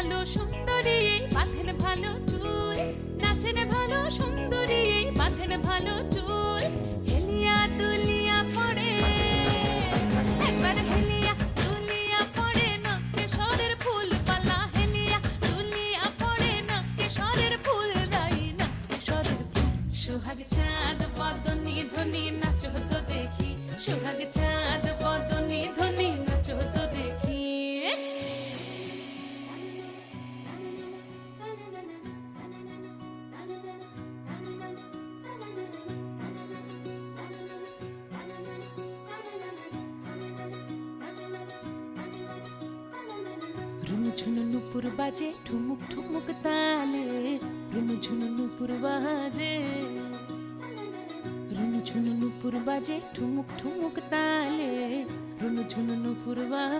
ভালো সুন্দরী বাঁধেন ভালো চুল, নাচেন ভালো সুন্দরী বাঁধেন ভালো চুল। হেলিয়া দুলিয়া পড়ে একবার হেলিয়া দুলিয়া পড়ে নকে সরের ফুল পালা। হেলিয়া দুলিয়া পড়ে নকে সরের ফুল রাই নকে সরের ফুল। সোহাগ চাঁদ বদনি ধ্বনি নাচ হতো দেখি, সোহাগ চাঁদ বদনি ধ্বনি নাচ হতো দেখি। ঝুনু নুপুর বাজে ঠুমুক ঠুমুক তালে, রুনু ঝুনু নুপুর বাজে, রুনু ঝুনু নুপুর বাজে ঠুমুক ঠুমুক তালে, রুনু ঝুনু নুপুর বাজে।